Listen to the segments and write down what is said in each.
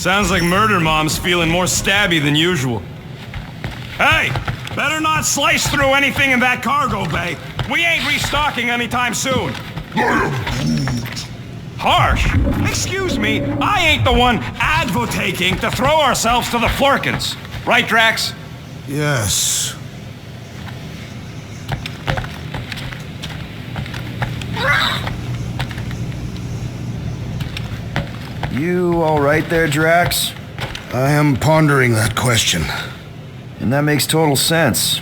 Sounds like Murder Mom's feeling more stabby than usual. Hey! Better not slice through anything in that cargo bay. We ain't restocking anytime soon. Harsh? Excuse me, I ain't the one advocating to throw ourselves to the Flurkins. Right, Drax? Yes. You all right there, Drax? I am pondering that question. And that makes total sense.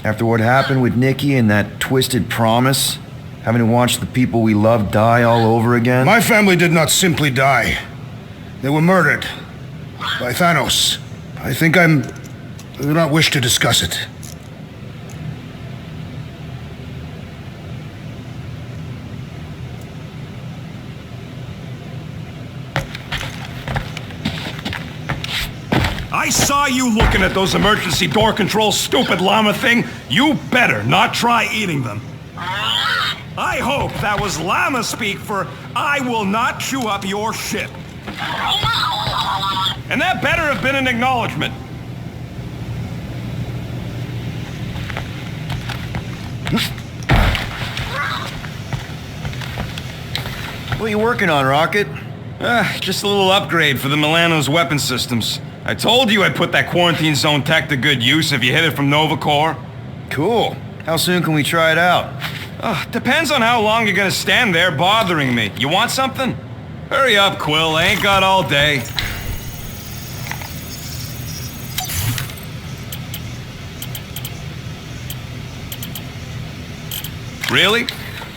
After what happened with Nikki and that twisted promise, having to watch the people we love die all over again. My family did not simply die. They were murdered. By Thanos. I do not wish to discuss it. I saw you looking at those emergency door controls, stupid llama thing. You better not try eating them. I hope that was llama speak for I will not chew up your ship. And that better have been an acknowledgement. What are you working on, Rocket? Just a little upgrade for the Milano's weapon systems. I told you I'd put that quarantine zone tech to good use if you hit it from Nova Corps. Cool. How soon can we try it out? Depends on how long you're gonna stand there bothering me. You want something? Hurry up, Quill. I ain't got all day. Really?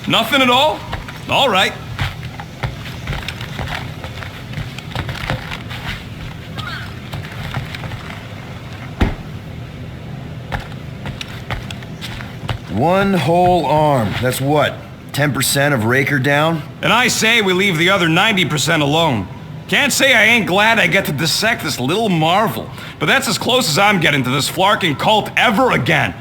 Nothing at all? All right. One whole arm. That's what? 10% of Raker down? And I say we leave the other 90% alone. Can't say I ain't glad I get to dissect this little marvel, but that's as close as I'm getting to this flarking cult ever again.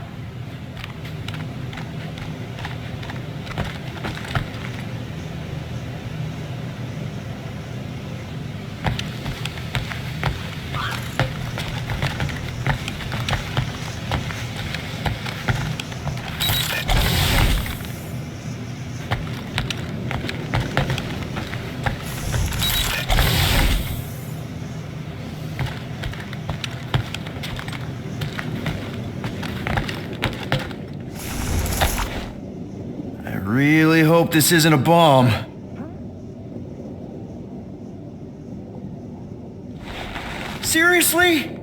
Really hope this isn't a bomb. Seriously?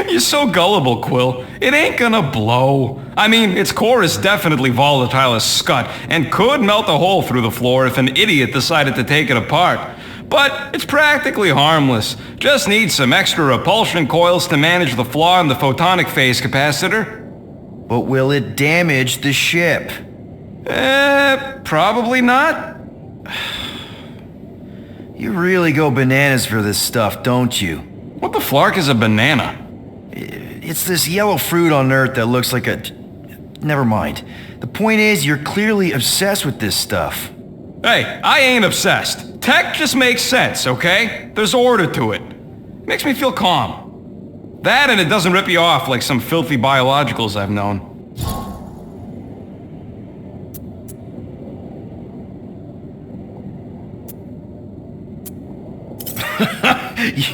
You're so gullible, Quill. It ain't gonna blow. I mean, its core is definitely volatile as scut and could melt a hole through the floor if an idiot decided to take it apart. But it's practically harmless. Just needs some extra repulsion coils to manage the flaw in the photonic phase capacitor. But will it damage the ship? Probably not. You really go bananas for this stuff, don't you? What the flark is a banana? It's this yellow fruit on Earth that looks like a... Never mind. The point is, you're clearly obsessed with this stuff. Hey, I ain't obsessed. Tech just makes sense, okay? There's order to it. Makes me feel calm. That and it doesn't rip you off like some filthy biologicals I've known.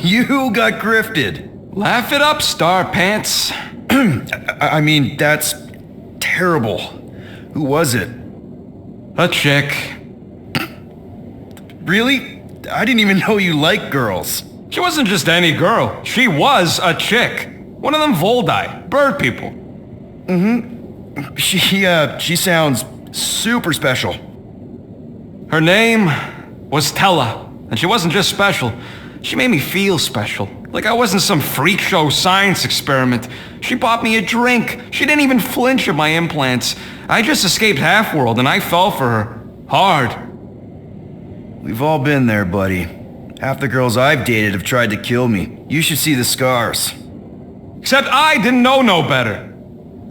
You got grifted. Laugh it up, Star Pants. I mean, that's terrible. Who was it? A chick. Really? I didn't even know you liked girls. She wasn't just any girl. She was a chick. One of them Voldi, bird people. Mm-hmm. She sounds super special. Her name was Tella, and she wasn't just special. She made me feel special. Like I wasn't some freak show science experiment. She bought me a drink. She didn't even flinch at my implants. I just escaped Half-World, and I fell for her. Hard. We've all been there, buddy. Half the girls I've dated have tried to kill me. You should see the scars. Except I didn't know no better.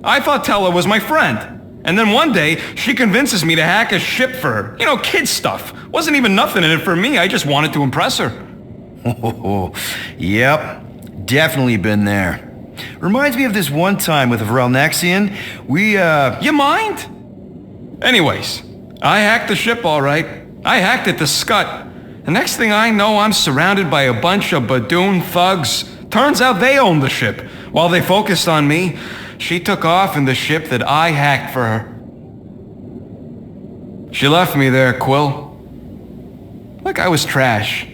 I thought Tella was my friend. And then one day, she convinces me to hack a ship for her. You know, kid stuff. Wasn't even nothing in it for me, I just wanted to impress her. Oh, yep. Definitely been there. Reminds me of this one time with Vrelnexian. You mind? Anyways, I hacked the ship all right. I hacked it to Scut. The next thing I know, I'm surrounded by a bunch of Badoon thugs. Turns out they owned the ship. While they focused on me, she took off in the ship that I hacked for her. She left me there, Quill. Like I was trash.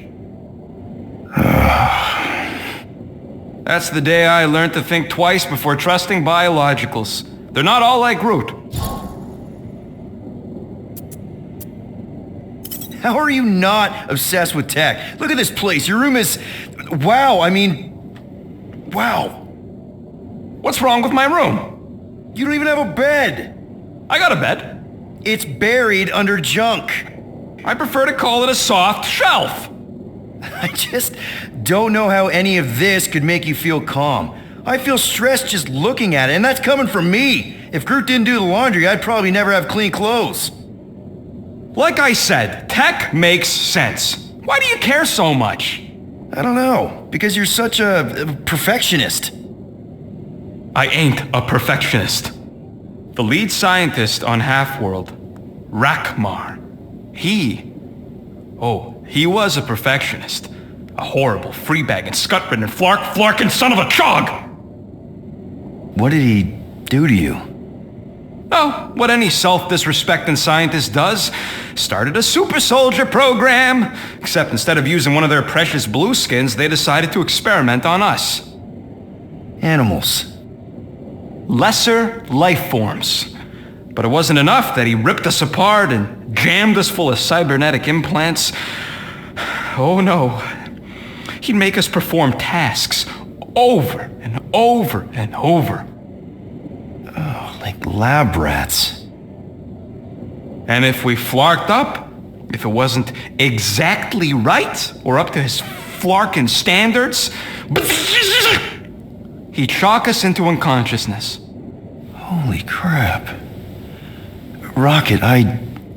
That's the day I learned to think twice before trusting biologicals. They're not all like Groot. How are you not obsessed with tech? Look at this place. Your room is... Wow, I mean... Wow. What's wrong with my room? You don't even have a bed. I got a bed. It's buried under junk. I prefer to call it a soft shelf. I just don't know how any of this could make you feel calm. I feel stressed just looking at it, and that's coming from me. If Groot didn't do the laundry, I'd probably never have clean clothes. Like I said, tech makes sense. Why do you care so much? I don't know, because you're such a perfectionist. I ain't a perfectionist. The lead scientist on Half-World, Rakmar, he was a perfectionist. A horrible, free-bagging, scut-ridden, flarkin' son of a chog! What did he do to you? Oh, what any self-disrespecting scientist does. Started a super soldier program. Except instead of using one of their precious blueskins, they decided to experiment on us. Animals. Lesser life forms. But it wasn't enough that he ripped us apart and jammed us full of cybernetic implants. Oh no. He'd make us perform tasks over and over and over. Oh, like lab rats. And if we flarked up, if it wasn't exactly right or up to his flarkin' standards, he'd shock us into unconsciousness. Holy crap. Rocket,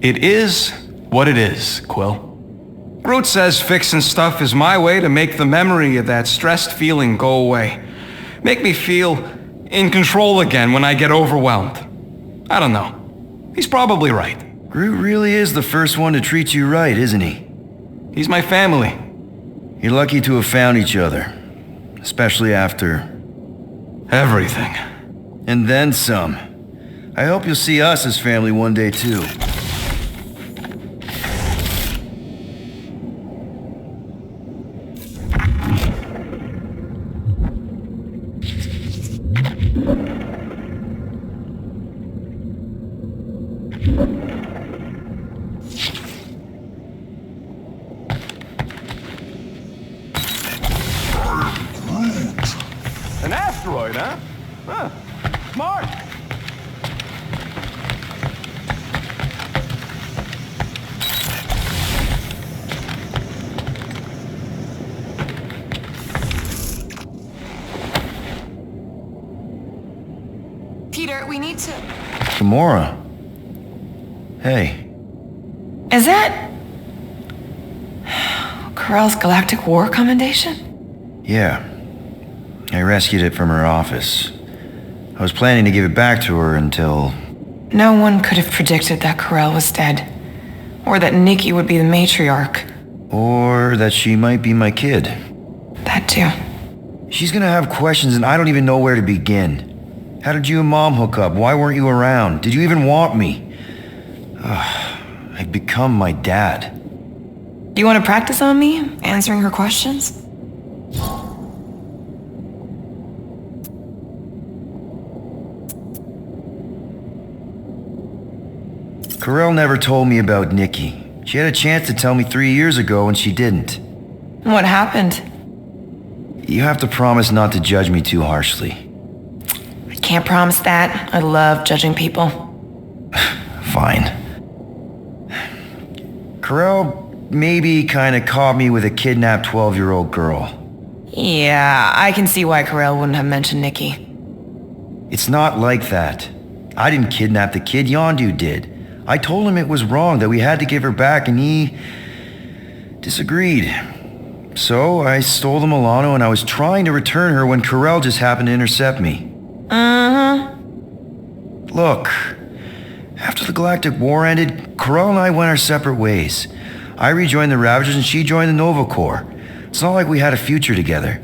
It is what it is, Quill. Groot says fixing stuff is my way to make the memory of that stressed feeling go away. Make me feel in control again when I get overwhelmed. I don't know. He's probably right. Groot really is the first one to treat you right, isn't he? He's my family. You're lucky to have found each other. Especially after... everything. And then some. I hope you'll see us as family one day, too. An asteroid, huh? Huh. Smart. Peter, we need to... Gamora. Hey. Is that... Corell's Galactic War Commendation? Yeah. I rescued it from her office. I was planning to give it back to her until... No one could have predicted that Corell was dead. Or that Nikki would be the matriarch. Or that she might be my kid. That too. She's gonna have questions and I don't even know where to begin. How did you and Mom hook up? Why weren't you around? Did you even want me? I'd become my dad. Do you want to practice on me, answering her questions? Corell never told me about Nikki. She had a chance to tell me 3 years ago and she didn't. What happened? You have to promise not to judge me too harshly. I can't promise that. I love judging people. Fine. Corell maybe kinda caught me with a kidnapped 12-year-old girl. Yeah, I can see why Corell wouldn't have mentioned Nikki. It's not like that. I didn't kidnap the kid, Yondu did. I told him it was wrong, that we had to give her back, and he... disagreed. So I stole the Milano and I was trying to return her when Corell just happened to intercept me. Look, after the Galactic War ended, Corell and I went our separate ways. I rejoined the Ravagers and she joined the Nova Corps. It's not like we had a future together.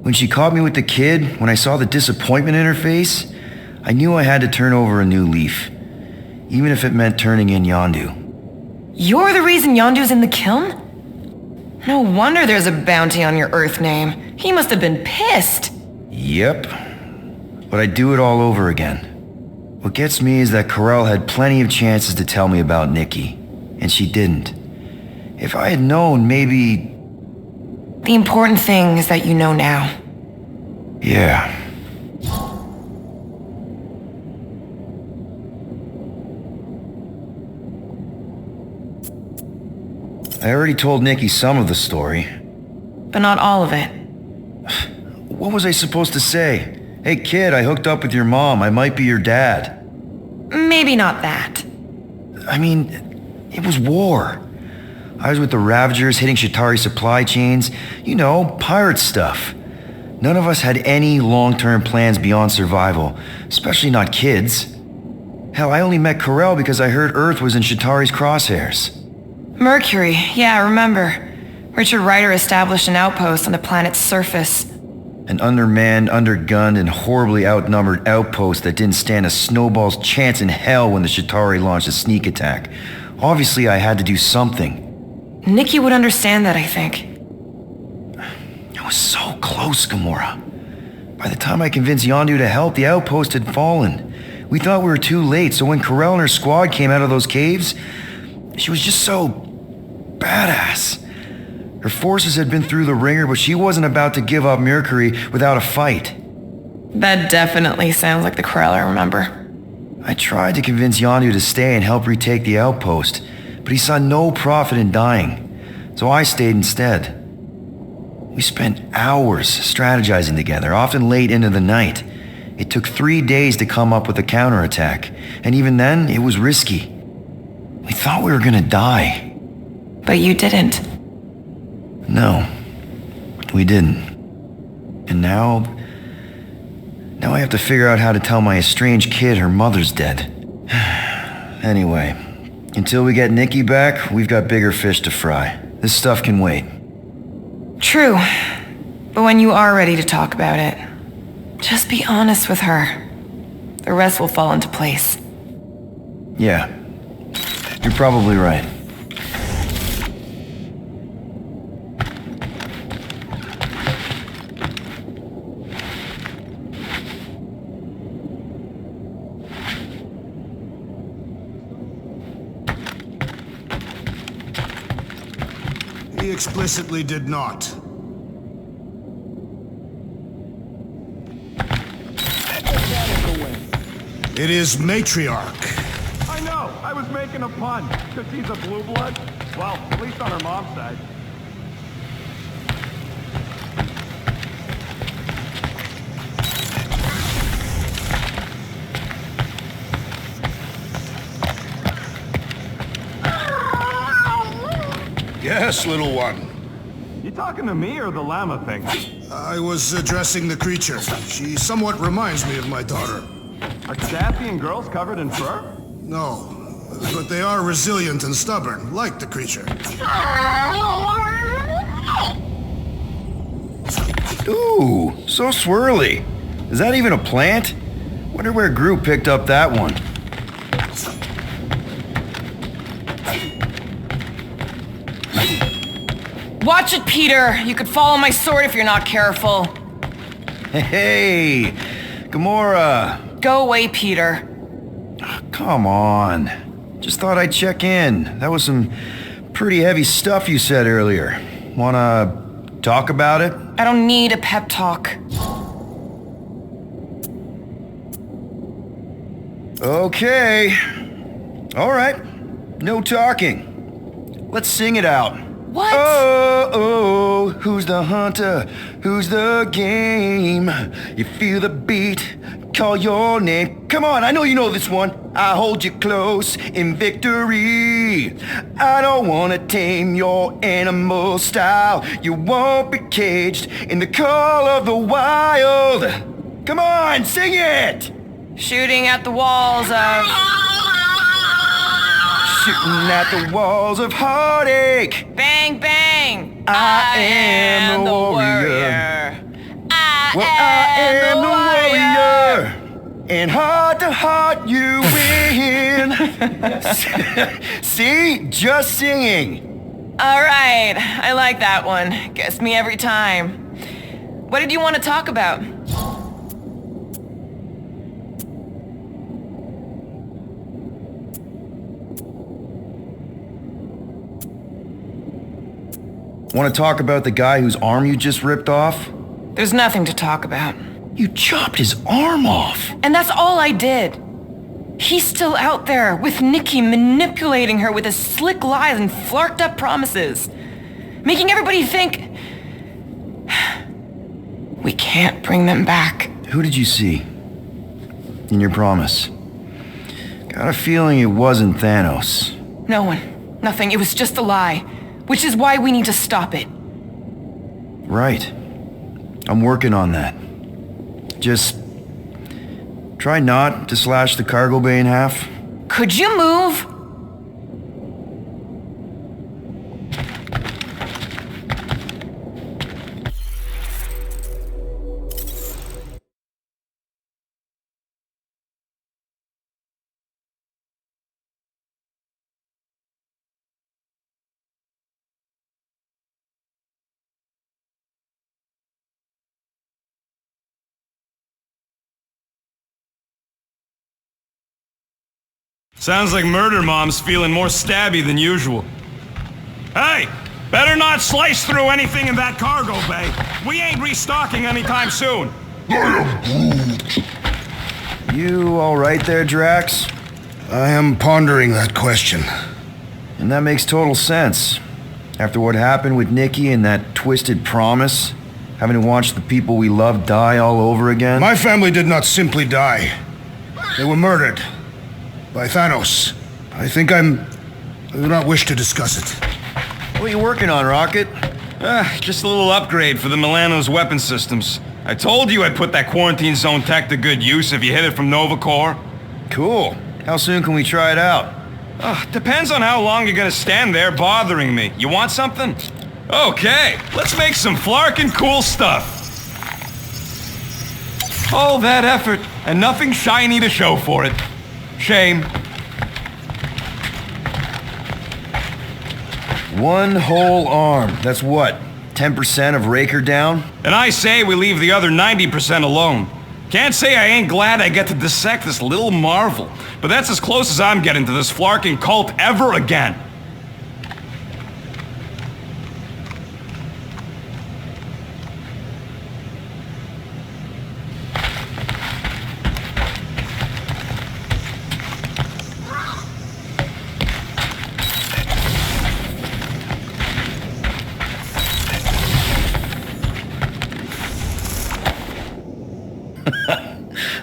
When she caught me with the kid, when I saw the disappointment in her face, I knew I had to turn over a new leaf. Even if it meant turning in Yondu. You're the reason Yondu's in the kiln? No wonder there's a bounty on your Earth name. He must have been pissed. Yep. But I'd do it all over again. What gets me is that Corell had plenty of chances to tell me about Nikki, and she didn't. If I had known, maybe... The important thing is that you know now. Yeah. I already told Nikki some of the story. But not all of it. What was I supposed to say? Hey kid, I hooked up with your mom. I might be your dad. Maybe not that. I mean, it was war. I was with the Ravagers hitting Chitauri supply chains. You know, pirate stuff. None of us had any long-term plans beyond survival, especially not kids. Hell, I only met Corell because I heard Earth was in Chitauri's crosshairs. Mercury, yeah, I remember. Richard Ryder established an outpost on the planet's surface. An undermanned, undergunned, and horribly outnumbered outpost that didn't stand a snowball's chance in hell when the Chitauri launched a sneak attack. Obviously, I had to do something. Nikki would understand that, I think. I was so close, Gamora. By the time I convinced Yondu to help, the outpost had fallen. We thought we were too late, so when Corell and her squad came out of those caves, she was just so badass. Her forces had been through the ringer, but she wasn't about to give up Mercury without a fight. That definitely sounds like the Corell I remember. I tried to convince Yondu to stay and help retake the outpost, but he saw no profit in dying, so I stayed instead. We spent hours strategizing together, often late into the night. It took 3 days to come up with a counterattack, and even then, it was risky. We thought we were gonna die. But you didn't. No, we didn't. And now I have to figure out how to tell my estranged kid her mother's dead. Anyway, until we get Nikki back, we've got bigger fish to fry. This stuff can wait. True. But when you are ready to talk about it, just be honest with her. The rest will fall into place. Yeah, you're probably right. He explicitly did not. It is Matriarch. I know, I was making a pun, because he's a blue blood. Well, at least on her mom's side. Yes, little one. You talking to me or the llama thing? I was addressing the creature. She somewhat reminds me of my daughter. Are Catastrophe girls covered in fur? No, but they are resilient and stubborn, like the creature. Ooh, so swirly. Is that even a plant? Wonder where Groot picked up that one. Watch it, Peter! You could fall on my sword if you're not careful. Hey, Gamora. Go away, Peter. Come on. Just thought I'd check in. That was some pretty heavy stuff you said earlier. Wanna talk about it? I don't need a pep talk. Okay. All right. No talking. Let's sing it out. What? Oh, who's the hunter? Who's the game? You feel the beat, call your name. Come on, I know you know this one. I hold you close in victory. I don't wanna tame your animal style. You won't be caged in the call of the wild. Come on, sing it! Shooting at the walls of... Shooting at the walls of heartache. Bang, bang! I am the warrior. I am the warrior. And heart to heart you win. See? Just singing. All right, I like that one. Gets me every time. What did you want to talk about? Want to talk about the guy whose arm you just ripped off? There's nothing to talk about. You chopped his arm off. And that's all I did. He's still out there with Nikki manipulating her with his slick lies and flarked up promises. Making everybody think... we can't bring them back. Who did you see? In your promise? Got a feeling it wasn't Thanos. No one. Nothing. It was just a lie. Which is why we need to stop it. Right. I'm working on that. Just try not to slash the cargo bay in half. Could you move? Sounds like Murder Mom's feeling more stabby than usual. Hey! Better not slice through anything in that cargo bay. We ain't restocking anytime soon. You all right there, Drax? I am pondering that question. And that makes total sense. After what happened with Nikki and that twisted promise, having to watch the people we love die all over again. My family did not simply die. They were murdered. By Thanos. I do not wish to discuss it. What are you working on, Rocket? Just a little upgrade for the Milano's weapon systems. I told you I'd put that quarantine zone tech to good use if you hit it from Nova Corps. Cool. How soon can we try it out? Depends on how long you're gonna stand there bothering me. You want something? Okay, let's make some flarkin' cool stuff. All that effort, and nothing shiny to show for it. Shame. One whole arm. That's what? 10% of Raker down? And I say we leave the other 90% alone. Can't say I ain't glad I get to dissect this little marvel, but that's as close as I'm getting to this flarking cult ever again.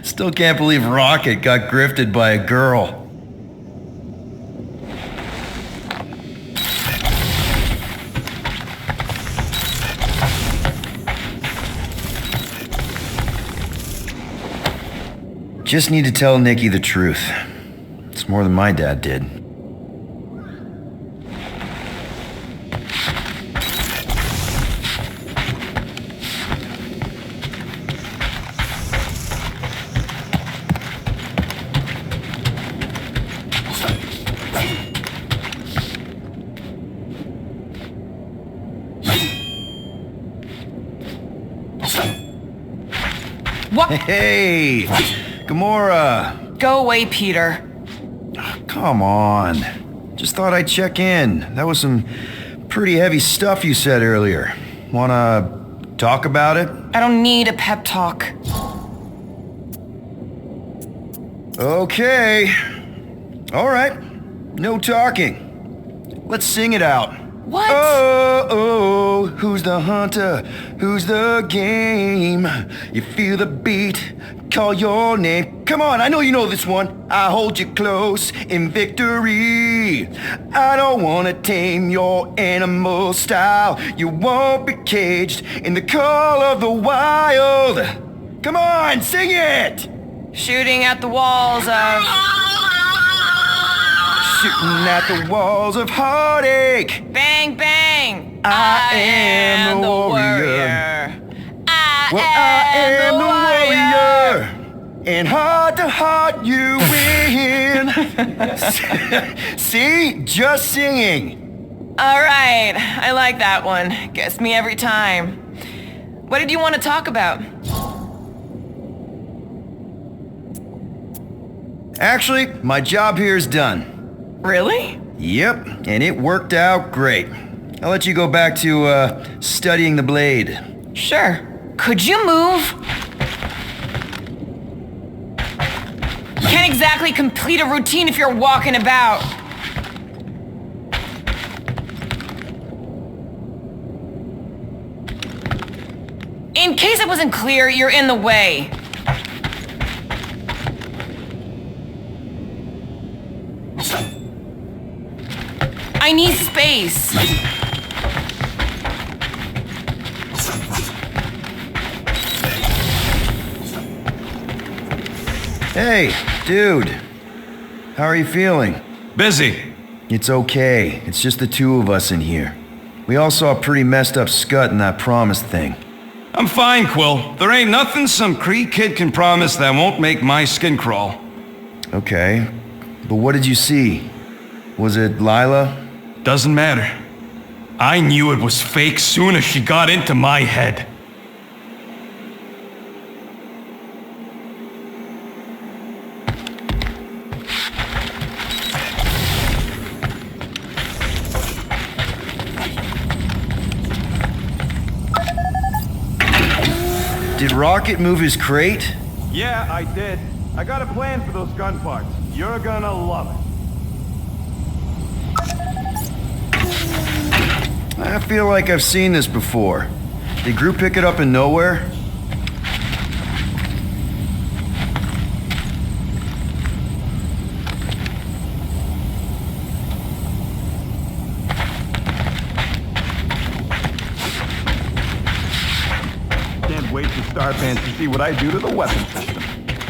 Still can't believe Rocket got grifted by a girl. Just need to tell Nikki the truth. It's more than my dad did. What? Hey! Gamora! Go away, Peter. Come on. Just thought I'd check in. That was some pretty heavy stuff you said earlier. Wanna talk about it? I don't need a pep talk. Okay. All right. No talking. Let's sing it out. What? Oh, who's the hunter? Who's the game? You feel the beat, call your name. Come on, I know you know this one. I hold you close in victory. I don't wanna tame your animal style. You won't be caged in the call of the wild. Come on, sing it! Shooting at the walls of... Shooting at the walls of heartache. Bang, bang! I am the warrior. I am the warrior. And heart to heart you win. See? Just singing. All right, I like that one. Gets me every time. What did you want to talk about? Actually, my job here is done. Really? Yep, and it worked out great. I'll let you go back to, studying the blade. Sure. Could you move? You can't exactly complete a routine if you're walking about. In case it wasn't clear, you're in the way. I need space. Hey, dude. How are you feeling? Busy. It's okay. It's just the two of us in here. We all saw a pretty messed up scut in that promise thing. I'm fine, Quill. There ain't nothing some Cree kid can promise that won't make my skin crawl. Okay. But what did you see? Was it Lila? Doesn't matter. I knew it was fake soon as she got into my head. Did Rocket move his crate? Yeah, I did. I got a plan for those gun parts. You're gonna love it. I feel like I've seen this before. Did Groot pick it up in nowhere? Can't wait for Star Pants to see what I do to the weapon system.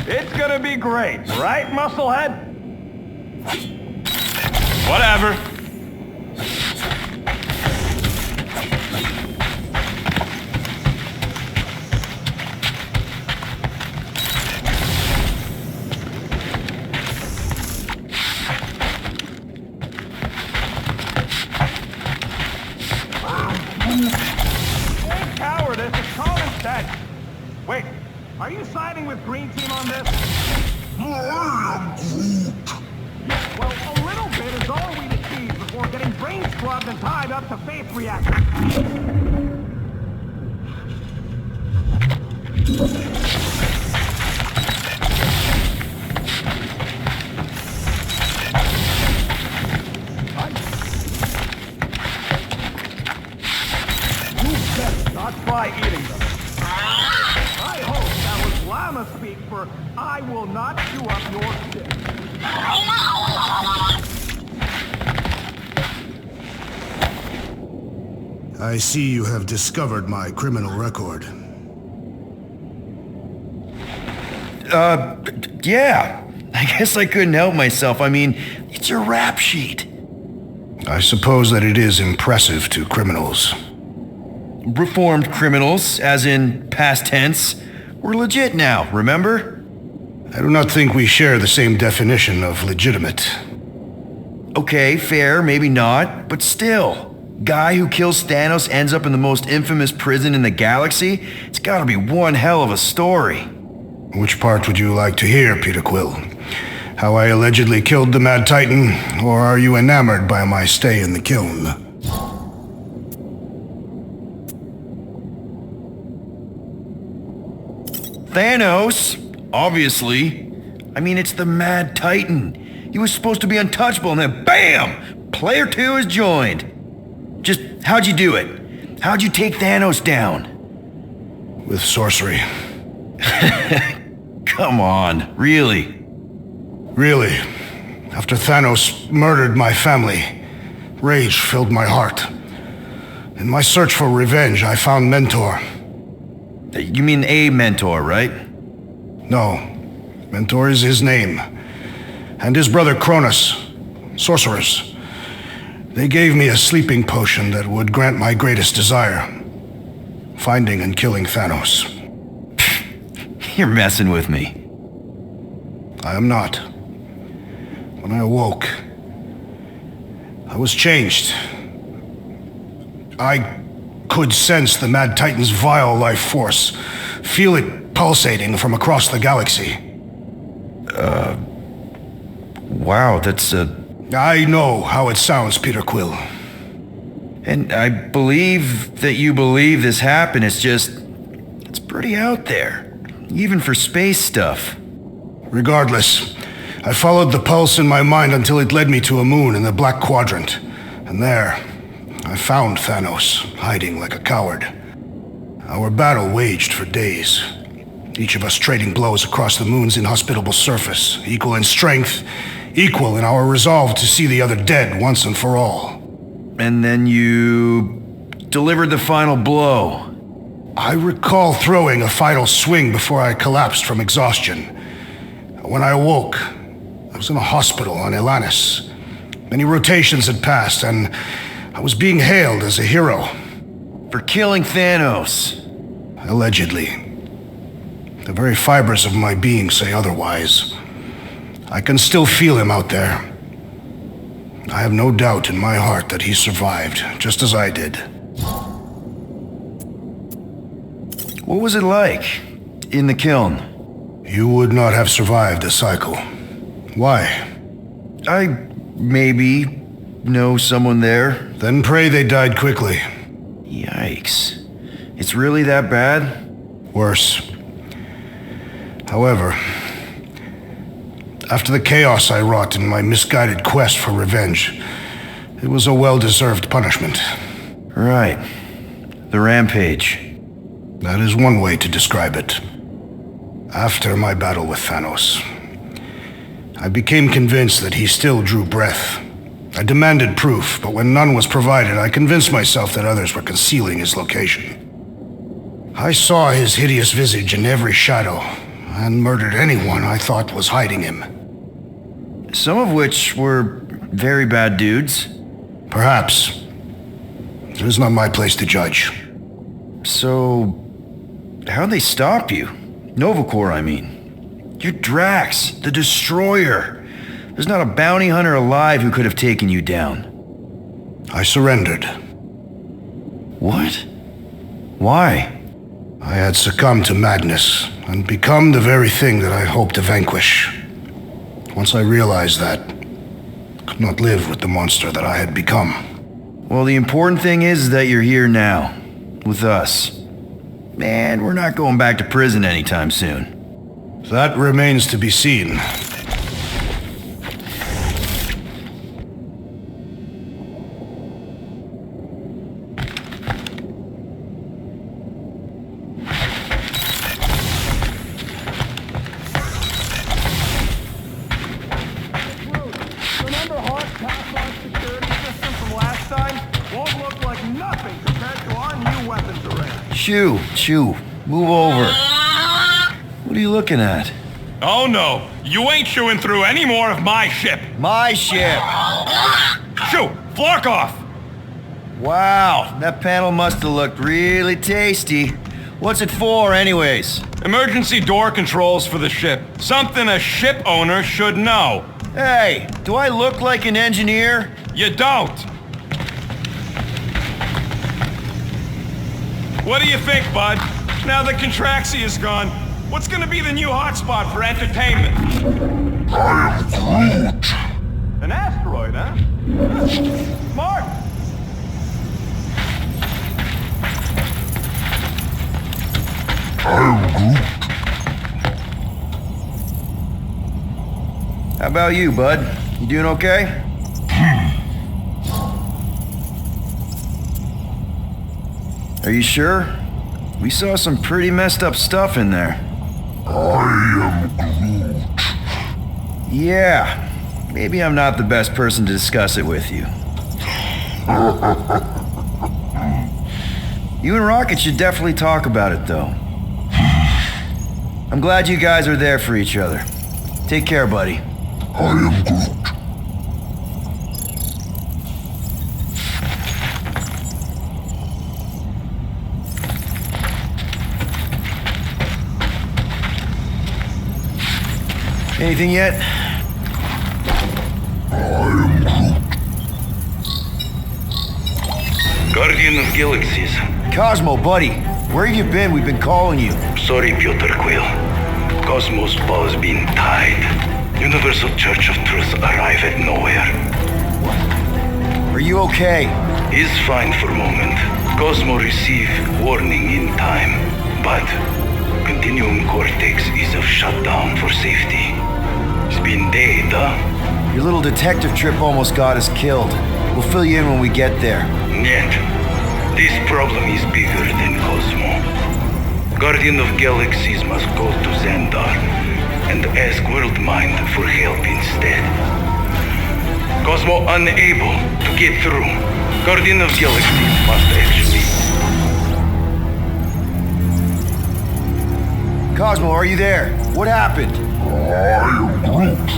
It's gonna be great, right, Musclehead? Whatever. Cowardice is called instead. Wait, are you siding with Green Team on this? Yeah, well, a little bit is all we'd achieve before getting brain scrubbed and tied up to faith reactors. Not by eating them. I hope that was llama speak for I will not chew up your shit. I see you have discovered my criminal record. Yeah. I guess I couldn't help myself. I mean, it's your rap sheet. I suppose that it is impressive to criminals. Reformed criminals, as in past tense. We're legit now, remember? I do not think we share the same definition of legitimate. Okay, fair, maybe not, but still. Guy who kills Thanos ends up in the most infamous prison in the galaxy? It's gotta be one hell of a story. Which part would you like to hear, Peter Quill? How I allegedly killed the Mad Titan, or are you enamored by my stay in the kiln? Thanos, obviously. I mean, it's the Mad Titan. He was supposed to be untouchable, and then BAM! Player 2 is joined. Just how'd you do it? How'd you take Thanos down? With sorcery. Come on, really? Really. After Thanos murdered my family, rage filled my heart. In my search for revenge, I found Mentor. You mean a mentor, right? No. Mentor is his name. And his brother Cronus, sorcerers. They gave me a sleeping potion that would grant my greatest desire. Finding and killing Thanos. You're messing with me. I am not. When I awoke, I was changed. I could sense the Mad Titan's vile life force, feel it pulsating from across the galaxy. Wow, that's I know how it sounds, Peter Quill. And I believe that you believe this happened. It's pretty out there. Even for space stuff. Regardless, I followed the pulse in my mind until it led me to a moon in the Black Quadrant. And there, I found Thanos, hiding like a coward. Our battle waged for days. Each of us trading blows across the moon's inhospitable surface, equal in strength, equal in our resolve to see the other dead once and for all. And then you delivered the final blow. I recall throwing a final swing before I collapsed from exhaustion. When I awoke, I was in a hospital on Elanis. Many rotations had passed, and I was being hailed as a hero. For killing Thanos. Allegedly. The very fibers of my being say otherwise. I can still feel him out there. I have no doubt in my heart that he survived, just as I did. What was it like in the kiln? You would not have survived a cycle. Why? I maybe know someone there. Then pray they died quickly. Yikes. It's really that bad? Worse. However, after the chaos I wrought in my misguided quest for revenge, it was a well-deserved punishment. Right. The rampage. That is one way to describe it. After my battle with Thanos, I became convinced that he still drew breath. I demanded proof, but when none was provided, I convinced myself that others were concealing his location. I saw his hideous visage in every shadow, and murdered anyone I thought was hiding him. Some of which were very bad dudes. Perhaps. It is not my place to judge. So, how'd they stop you? Novacore, I mean. You're Drax, the Destroyer. There's not a bounty hunter alive who could have taken you down. I surrendered. What? Why? I had succumbed to madness and become the very thing that I hoped to vanquish. Once I realized that, I could not live with the monster that I had become. Well, the important thing is that you're here now, with us. Man, we're not going back to prison anytime soon. That remains to be seen. Shoo, move over. What are you looking at? Oh no, you ain't chewing through any more of my ship. My ship. Shoo, flark off. Wow, that panel must have looked really tasty. What's it for anyways? Emergency door controls for the ship. Something a ship owner should know. Hey, do I look like an engineer? You don't. What do you think, bud? Now that Contraxi is gone, what's gonna be the new hotspot for entertainment? I am Groot. An asteroid, huh? Smart. I am Groot. How about you, bud? You doing okay? Are you sure? We saw some pretty messed up stuff in there. I am Groot. Yeah, maybe I'm not the best person to discuss it with you. You and Rocket should definitely talk about it, though. I'm glad you guys are there for each other. Take care, buddy. I am Groot. Anything yet? I am Groot. Guardian of Galaxies. Cosmo, buddy, where have you been? We've been calling you. Sorry, Piotr Quill. Cosmos ball's been tied. Universal Church of Truth arrive at nowhere. Are you okay? He's fine for a moment. Cosmo receive warning in time, but Continuum Cortex is of shutdown for safety. It's been dead, huh? Your little detective trip almost got us killed. We'll fill you in when we get there. Yet, this problem is bigger than Cosmo. Guardian of Galaxies must go to Xandar and ask Worldmind for help instead. Cosmo unable to get through. Guardian of Galaxies must actually... Cosmo, are you there? What happened? I am Groot.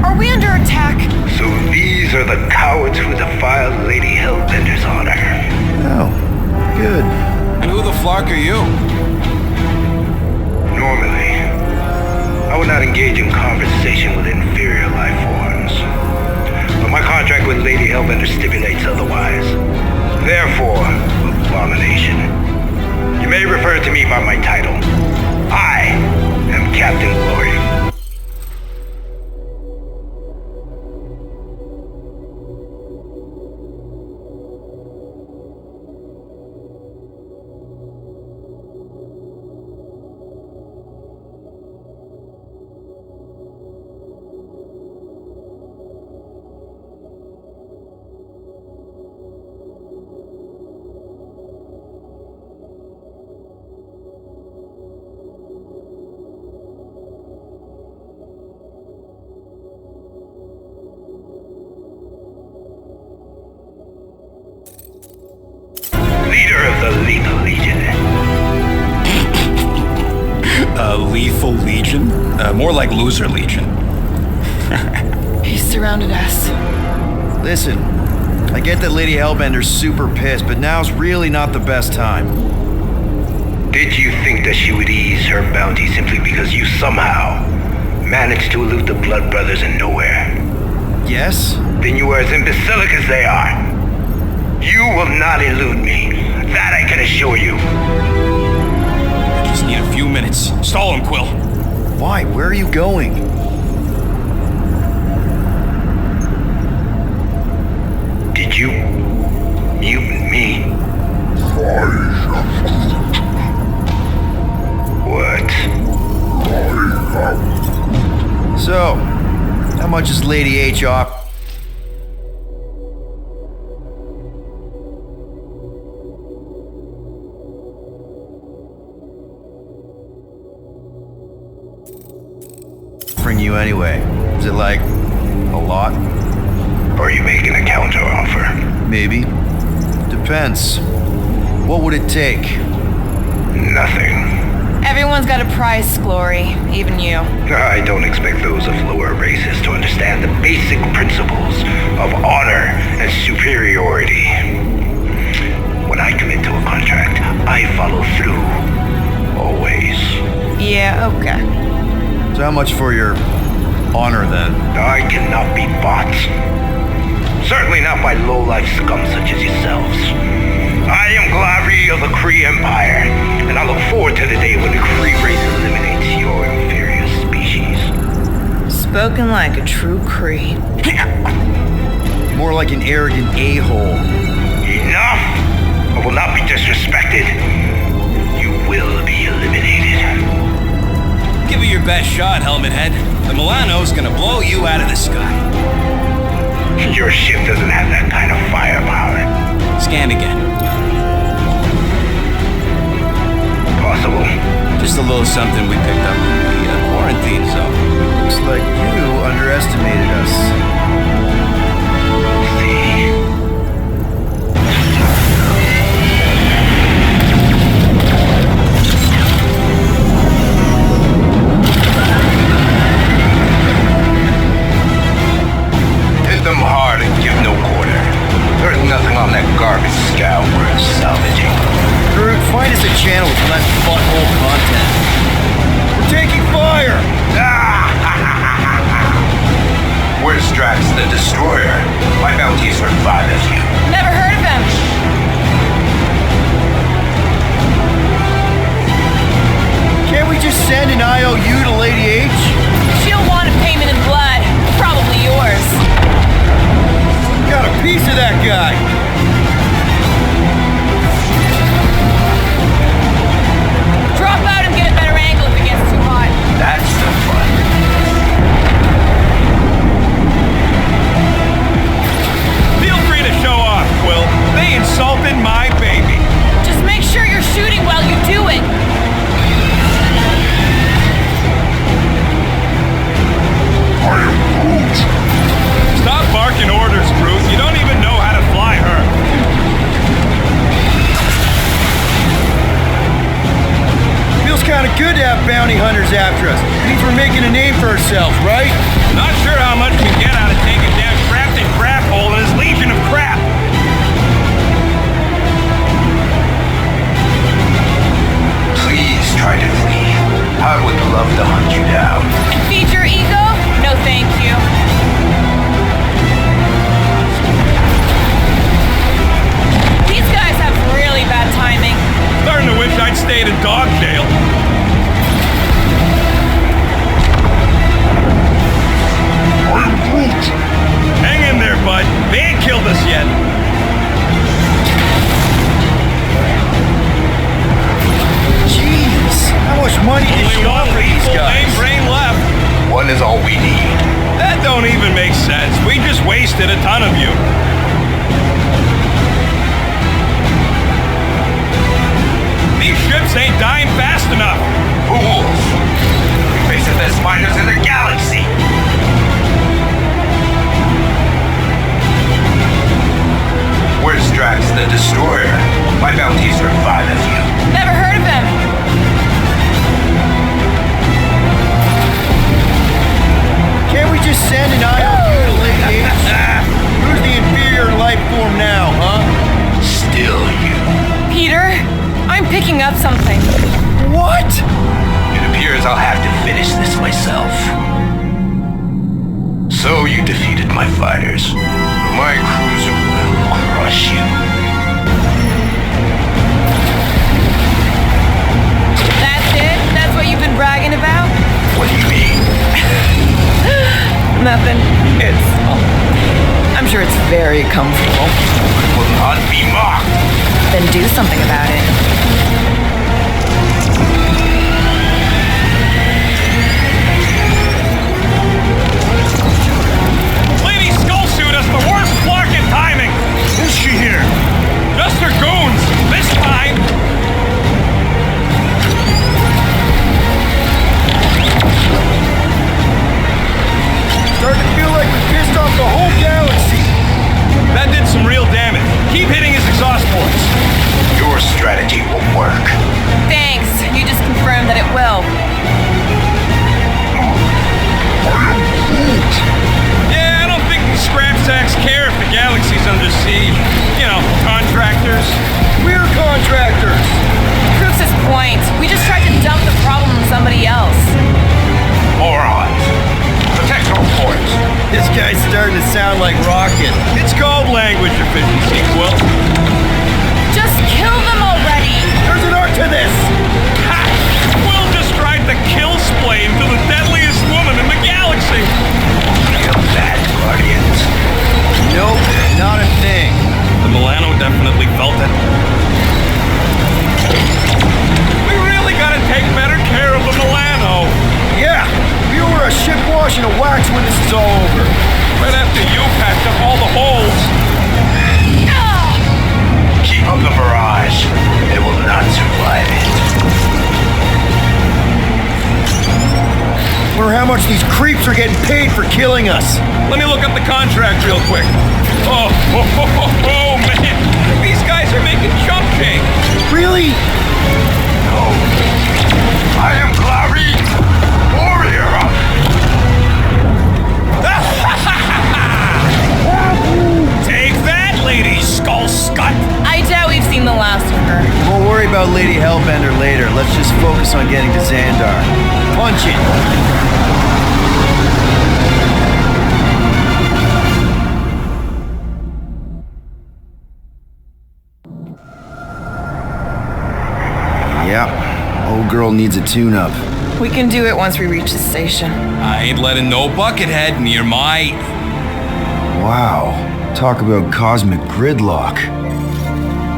Are we under attack? So these are the cowards who defiled Lady Hellbender's honor. Oh, good. And who the flark are you? Normally, I would not engage in conversation with inferior life forms. But my contract with Lady Hellbender stipulates otherwise. Therefore, abomination. You may refer to me by my title. I am Captain Glory. Leader of the Lethal Legion. Lethal Legion? More like Loser Legion. He surrounded us. Listen, I get that Lady Hellbender's super pissed, but now's really not the best time. Did you think that she would ease her bounty simply because you somehow managed to elude the Blood Brothers in nowhere? Yes? Then you are as imbecilic as they are. You will not elude me. That I can assure you. I just need a few minutes. Stall him, Quill. Why? Where are you going? Did you mute me? What? So, how much is Lady H off? Offering you anyway. Is it like a lot? Or are you making a counter offer? Maybe. Depends. What would it take? Nothing. Everyone's got a price, Glory. Even you. I don't expect those of lower races to understand the basic principles of honor and superiority. When I commit to a contract, I follow through. Always. Yeah, okay. So how much for your honor then? I cannot be bought. Certainly not by low-life scum such as yourselves. I am Glavi of the Kree Empire, and I look forward to the day when the Kree race eliminates your inferior species. Spoken like a true Kree. More like an arrogant a-hole. Enough! I will not be disrespected. You will be eliminated. Give it your best shot, Helmet Head. The Milano's gonna blow you out of the sky. Your ship doesn't have that kind of firepower. Scan again. Possible. Just a little something we picked up in the quarantine zone. Looks like you underestimated us. Hit them hard and give no quarter. There's nothing on that garbage scow worth salvaging. Groot, find us a channel with less butthole content. We're taking fire! Where's Drax the Destroyer? My bounties are 5 of you. Never heard of him. Can't we just send an IOU to Lady H? She'll want a payment in blood. Probably yours. Got a piece of that guy. Drop out and get a better angle if it gets too hot. That's the fun. Feel free to show off, Quill. They insulted my baby. Just make sure you're shooting while you do it. I am Groot. Stop barking orders, Groot. You don't even know how to fly her. Feels kind of good to have bounty hunters after us. Means we're making a name for ourselves, right? Not sure how much we get out of taking down Crafted Crap Hole and his legion of crap. Please try to flee. I would love to hunt you down. And feed your ego? No thank you. These guys have really bad timing. Starting to wish I'd stayed in dog jail. I am Groot. Hang in there, bud. They ain't killed us yet. Jeez, how much money did Only she one offer these lethal guys? lame brain left. One is all we need. That don't even make sense. We just wasted a ton of you. These ships ain't dying fast enough. Fools! We face the best fighters in the galaxy. Where's Drax the Destroyer? My bounties are 5 of you. Never heard of him. Can't we just send an IOU to Lady H? Who's the inferior life form now, huh? Still you. Peter, I'm picking up something. What? It appears I'll have to finish this myself. So you defeated my fighters. My cruiser will crush you. That's it? That's what you've been bragging about? What do you mean? Nothing. I'm sure it's very comfortable. Will not be mocked. Then do something about it. Lady Skullsuit has the worst flarkin' timing. Is she here? Just her goons. This time. Starting to feel like we pissed off the whole galaxy. That did some real damage. Keep hitting his exhaust ports. Your strategy will work. Thanks. You just confirmed that it will. I am Groot. Yeah, I don't think the scrap sacks care if the galaxy's under siege. You know, contractors. We're contractors. Proves his point. We just tried to dump the problem on somebody else. Morons. Protect your ports. This guy's starting to sound like Rocket. It's called language efficiency, Quill. Just kill them already. There's an art to this. Ha! Quill just tried to kill splay into the deadliest woman in the galaxy. Feel that, Guardians. Nope, not a thing. The Milano definitely felt it. We really gotta take better care of the Milano. Yeah, These creeps are getting paid for killing us. Let me look up the contract real quick. Oh, man. These guys are making chump change. Really? I am Clary, warrior. Take that, Lady Skull Scut. I doubt we've seen the last of her. We'll worry about Lady Hellbender later. Let's just focus on getting to Xandar. Punch it! Yeah, old girl needs a tune-up. We can do it once we reach the station. I ain't letting no buckethead near my... Wow, talk about cosmic gridlock.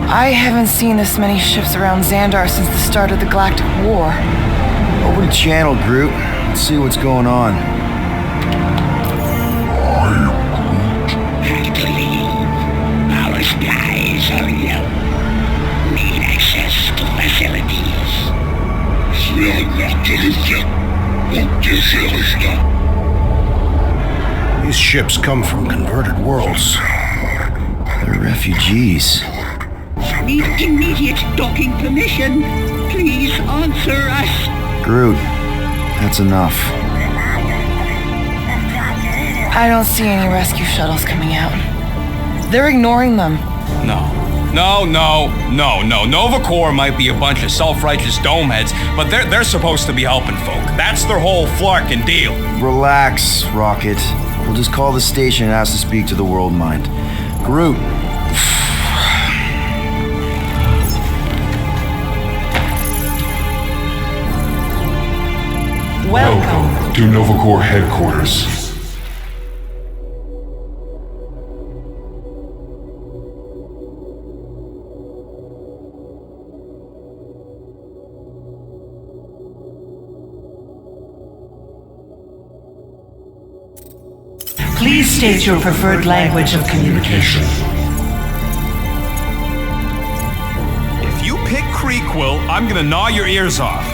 I haven't seen this many ships around Xandar since the start of the Galactic War. Open the channel, Groot. Let's see what's going on. Had to leave. Our skies are yellow. Need access to facilities. These ships come from converted worlds. They're refugees. Need immediate docking permission. Please answer us. Groot, that's enough. I don't see any rescue shuttles coming out. They're ignoring them. No. Nova Corps might be a bunch of self-righteous domeheads, but they're supposed to be helping folk. That's their whole flarkin' deal. Relax, Rocket. We'll just call the station and ask to speak to the World Mind. Groot. Welcome to Nova Corps headquarters. Please state your preferred language of communication. If you pick Creekwill, I'm gonna gnaw your ears off.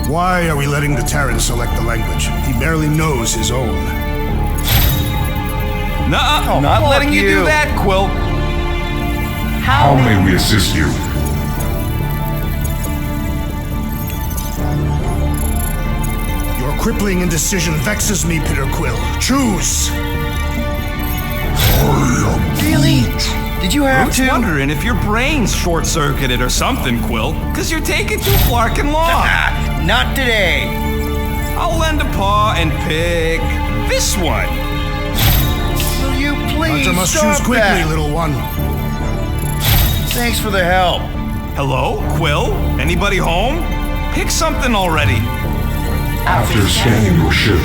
Why are we letting the Terran select the language? He barely knows his own. Nuh-uh, not letting you do that, Quill. How may we assist you? Your crippling indecision vexes me, Peter Quill. Choose! Really? Did you have Groot's to? wondering if your brain's short-circuited or something, Quill, because you're taking too flarkin' long. Not today. I'll lend a paw and pick this one. Will you please Hunter must stop choose quickly, that? little one. Thanks for the help. Hello, Quill? Anybody home? Pick something already. After scanning your ship,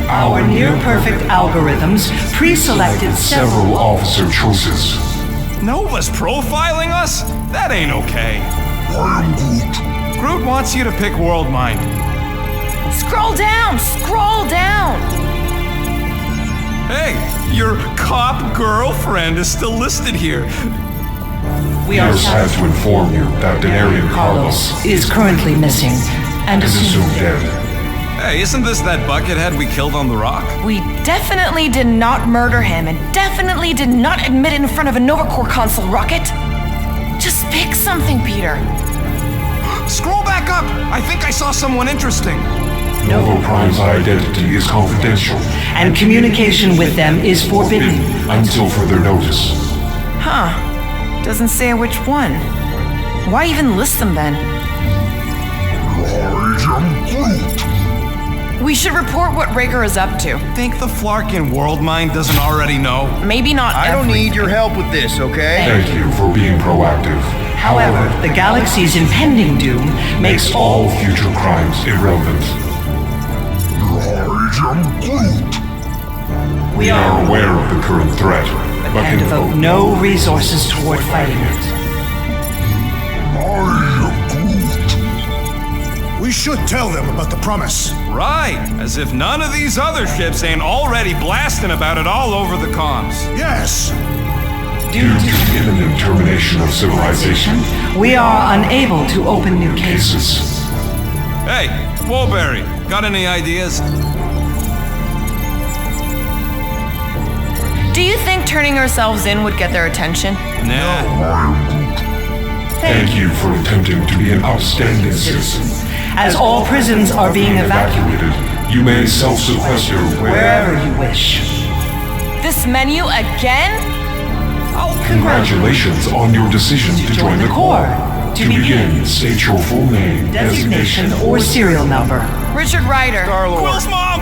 Our near-perfect algorithms pre-selected several officer choices. Nova's profiling us? That ain't okay. I am Groot. Groot wants you to pick World Mind. Scroll down! Scroll down! Hey, your cop girlfriend is still listed here. We are Just had to inform you that Denarian Carlos is currently missing and is assumed dead. Hey, isn't this that buckethead we killed on the rock? We definitely did not murder him and definitely did not admit it in front of a Nova Corps console, Rocket. Just pick something, Peter. Scroll back up! I think I saw someone interesting. Nova Prime's identity is confidential and communication with them is forbidden. until further notice. Huh. Doesn't say which one. Why even list them then? I am Groot. We should report what Rager is up to. Think the Flarkin World Mind doesn't already know? Maybe not I don't every- need your help with this, okay? Thank you for being proactive. However, the galaxy's impending doom makes All future crimes irrelevant. I am Groot. we are are aware of the current threat, but and can devote no resources toward fighting it. I am Groot. We should tell them about the promise. Right, as if none of these other ships ain't already blasting about it all over the comms. Yes! Due to the imminent termination of civilization, we are unable to open new cases. Hey, Woolberry, got any ideas? Do you think turning ourselves in would get their attention? Nah. thank you for attempting to be an outstanding citizen. As all prisons are being evacuated, You may self-sequester wherever you wish. This menu again? Congratulations on your decision to join the Corps. To begin, state your full name, Designation or serial number. Richard Ryder. Quill's mom!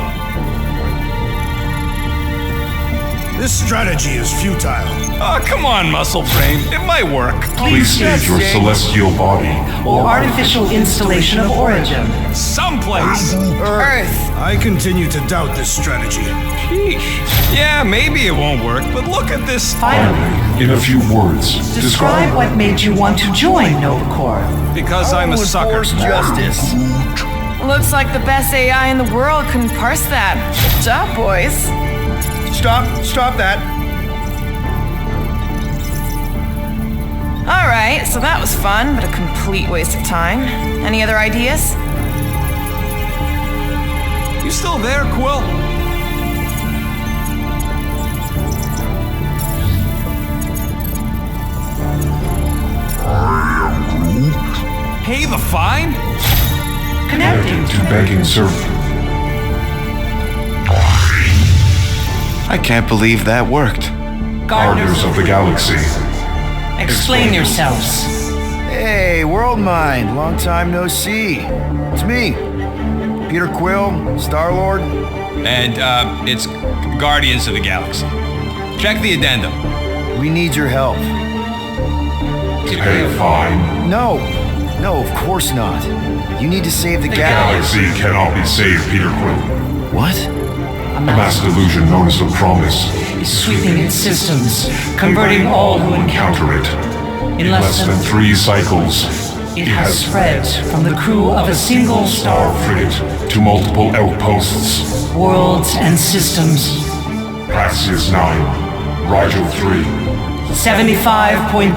This strategy is futile. Oh, come on, Muscle Brain. It might work. Please state your celestial body. Or artificial installation of origin. Someplace. Earth. I continue to doubt this strategy. Sheesh. Yeah, maybe it won't work, but look at this. Finally, In a few words, describe what made you want to join Nova Corps. Because I'm a sucker. Enforce justice. Looks like the best AI in the world couldn't parse that. Good job, boys. Stop that. Alright, so that was fun, but a complete waste of time. Any other ideas? You still there, Quill? Pay the fine? Connecting to banking server. I can't believe that worked. Gardeners of the Galaxy. Explain yourselves. Hey, World Mind, long time no see. It's me, Peter Quill, Star-Lord. And, it's Guardians of the Galaxy. Check the addendum. We need your help. To pay a fine. No, of course not. You need to save the galaxy. Galaxy cannot be saved, Peter Quill. What? A mass delusion known as the Promise Is sweeping its systems, converting all who encounter encounter it. In less than 3 cycles, it has spread from the crew of a single star frigate to multiple outposts. worlds and systems. Praxis 9, Rigel 3, 75.222%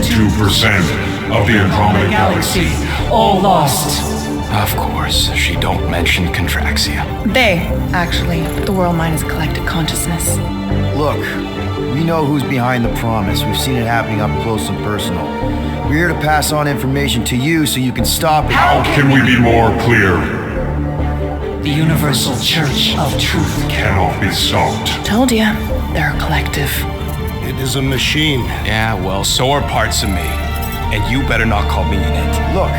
2% of the Andromeda galaxy, Galaxy. all lost. Of course, she don't mention Contraxia. They, actually. The world mind is a collective consciousness. Look, we know who's behind the Promise. We've seen it happening up close and personal. We're here to pass on information to you so you can stop it. How can we be more clear? The Universal Church of Truth. Cannot be stopped. Told ya, they're a collective. It is a machine. Yeah, well, so are parts of me. And you better not call me in it. Look,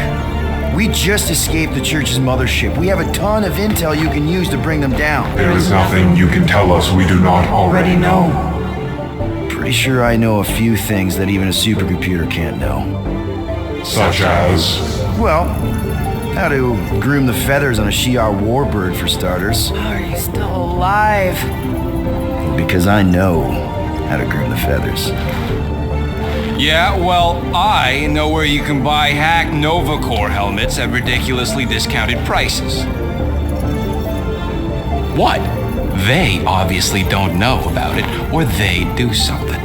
we just escaped the Church's mothership. We have a ton of intel you can use to bring them down. There is nothing you can tell us we do not Already already know. know. Pretty sure I know a few things that even a supercomputer can't know. Such as... Well, how to groom the feathers on a Shi'ar warbird, for starters. Are you still alive? Because I know how to groom the feathers. Yeah, well, I know where you can buy hack Nova Corps helmets at ridiculously discounted prices. What? They obviously don't know about it, or they do something.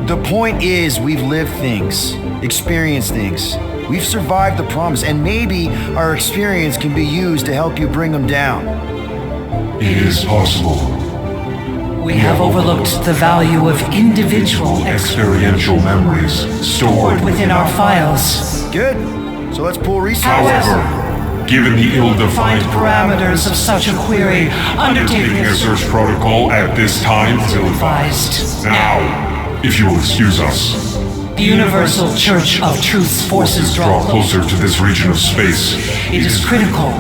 The point is, we've lived things, experienced things. We've survived the Promise, and maybe our experience can be used to help you bring them down. It is possible. We have overlooked the value of individual Experiential memories stored within our files. Good. So let's pull resources. However, given the ill-defined Find parameters of such a query, undertaking a search protocol at this time is ill-advised. Now, if you will excuse us, The Universal Church of Truth's forces draw closer to this region of space. It is critical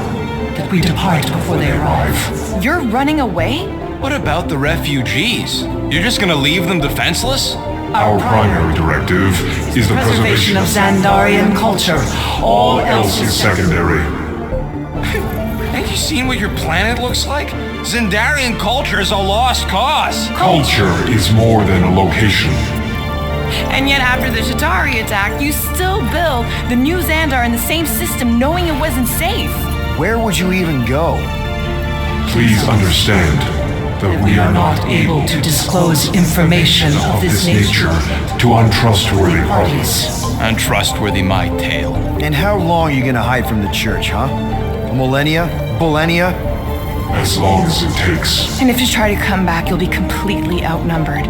that we depart before they arrive. You're running away? What about the refugees? You're just gonna leave them defenseless? Our primary directive is the Preservation of Xandarian culture. All else is secondary. Ain't you seen what your planet looks like? Xandarian culture is a lost cause. Culture is more than a location. And yet after the Shatari attack, you still build the new Xandar in the same system knowing it wasn't safe. Where would you even go? Please understand, that we are not able to disclose information of this nature to untrustworthy parties. Untrustworthy my tale. And how long are you gonna hide from the church, huh? A millennia? Millennia? As long as it takes. And if you try to come back, you'll be completely outnumbered.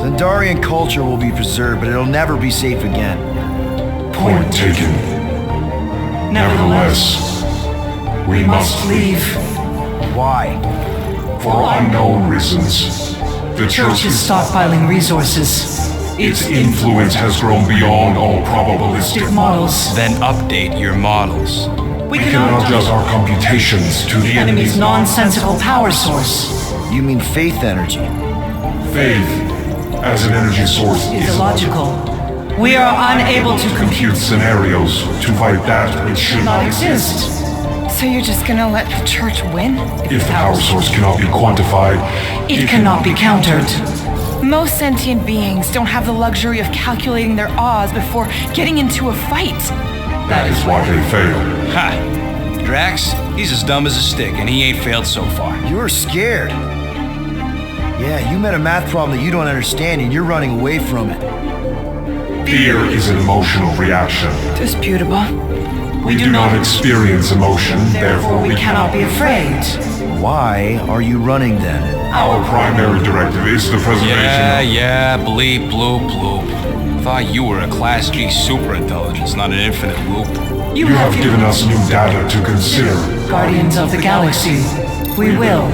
Zendarian culture will be preserved, but it'll never be safe again. Point taken. Nevertheless, we must leave. Why? For unknown reasons. The church is stockpiling resources. Its influence has grown beyond all probabilistic models. Then update your models. We cannot adjust our computations to the enemy's nonsensical power source. You mean faith energy? Faith, as an energy source, is illogical. We are unable to compute scenarios to fight that which should not exist. So you're just gonna let the church win? If the power source cannot be quantified, it cannot be countered. Most sentient beings don't have the luxury of calculating their odds before getting into a fight. That is why they fail. Ha! Drax, he's as dumb as a stick, and he ain't failed so far. You're scared. Yeah, you met a math problem that you don't understand, and you're running away from it. Fear is an emotional reaction. Disputable. We do not experience emotion, therefore we cannot be afraid. Why are you running then? Our primary directive is the preservation Yeah, bleep, bloop, bloop. Thought you were a Class G superintelligence, not an infinite loop. You have given us new data to consider. Guardians of the Galaxy, we will.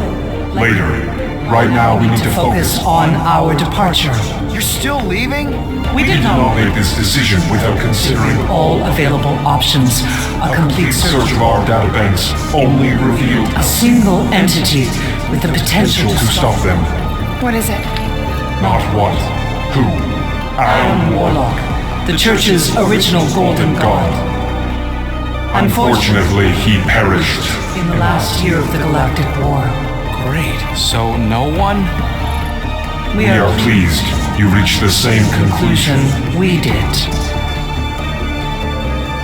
Later. Right now we need to focus on our departure. You're still leaving? We did not make this decision without considering all available options. A complete search of our databanks only revealed a single entity with the potential to stop them. What is it? Not what, who. Aaron Warlock, the church's original golden god. Unfortunately, he perished in the last year of the Galactic War. Great. So no one? We are pleased you reached the same conclusion we did.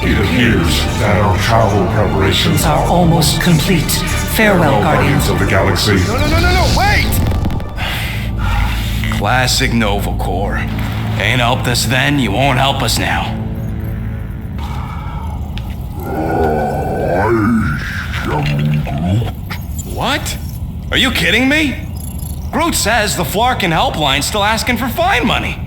It appears that our travel preparations are almost complete. Farewell, Guardians of the Galaxy. No, wait! Classic Nova Corps. Ain't helped us then, you won't help us now. What? Are you kidding me? Groot says the Flarkin helpline's still asking for fine money.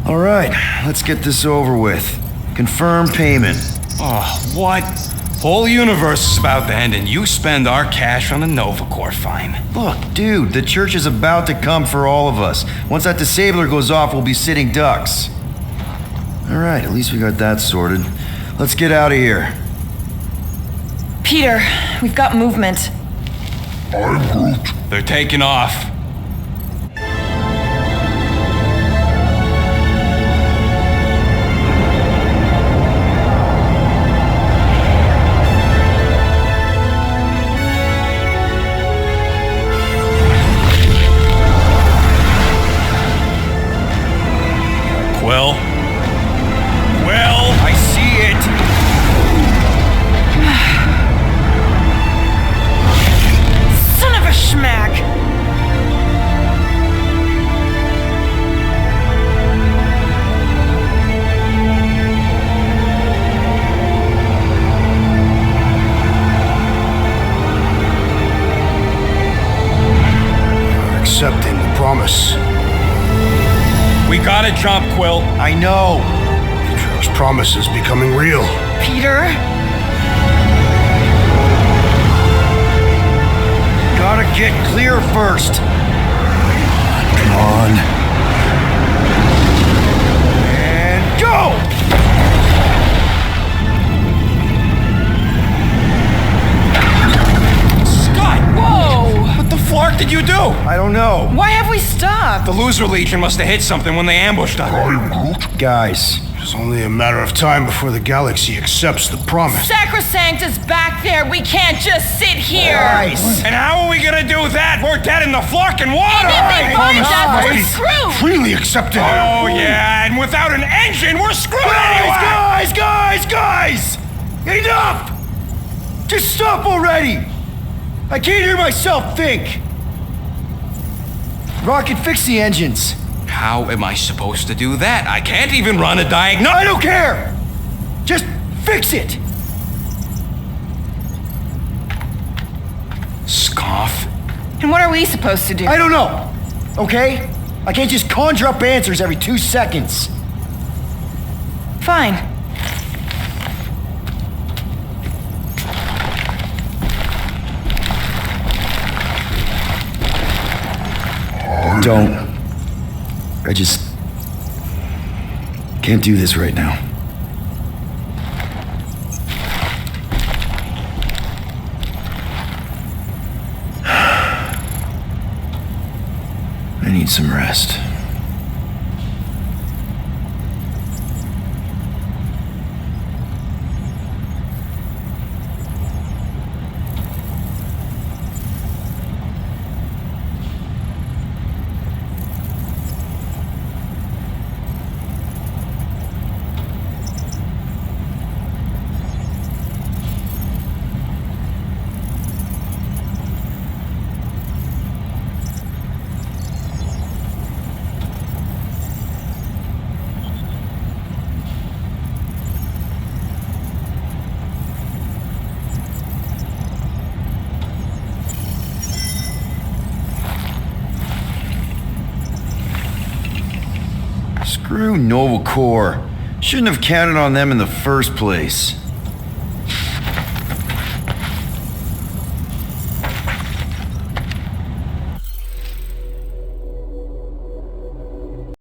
All right, let's get this over with. Confirm payment. Oh, what? Whole universe is about to end and you spend our cash on the Nova Corps fine. Look, dude, the church is about to come for all of us. Once that disabler goes off, we'll be sitting ducks. All right, at least we got that sorted. Let's get out of here. Peter, we've got movement. I'm Groot. They're taking off. Well, I see it. Son of a schmack! You're accepting the promise. We gotta jump, Quill. I know. Peter's promise is becoming real. Peter? Gotta get clear first. Come on. And go! Scott! Whoa! What the flark did you do? I don't know. Why have we stopped? The Loser Legion must have hit something when they ambushed us. I'm Groot. Guys, It's only a matter of time before the galaxy accepts the promise. Sacrosanct is back there. We can't just sit here. guys. And how are we gonna do that? We're dead in the flarkin' water! If they find us, we're screwed. Freely accepted. Oh, yeah, and without an engine, we're screwed anyway! Guys! Enough! Just stop already! I can't hear myself think! Rocket, fix the engines. How am I supposed to do that? I can't even run a diagnosis. I don't care! Just fix it! Scoff. And what are we supposed to do? I don't know, okay? I can't just conjure up answers every 2 seconds. Fine. Don't. I just can't do this right now. I need some rest. Screw Nova Corps. Shouldn't have counted on them in the first place.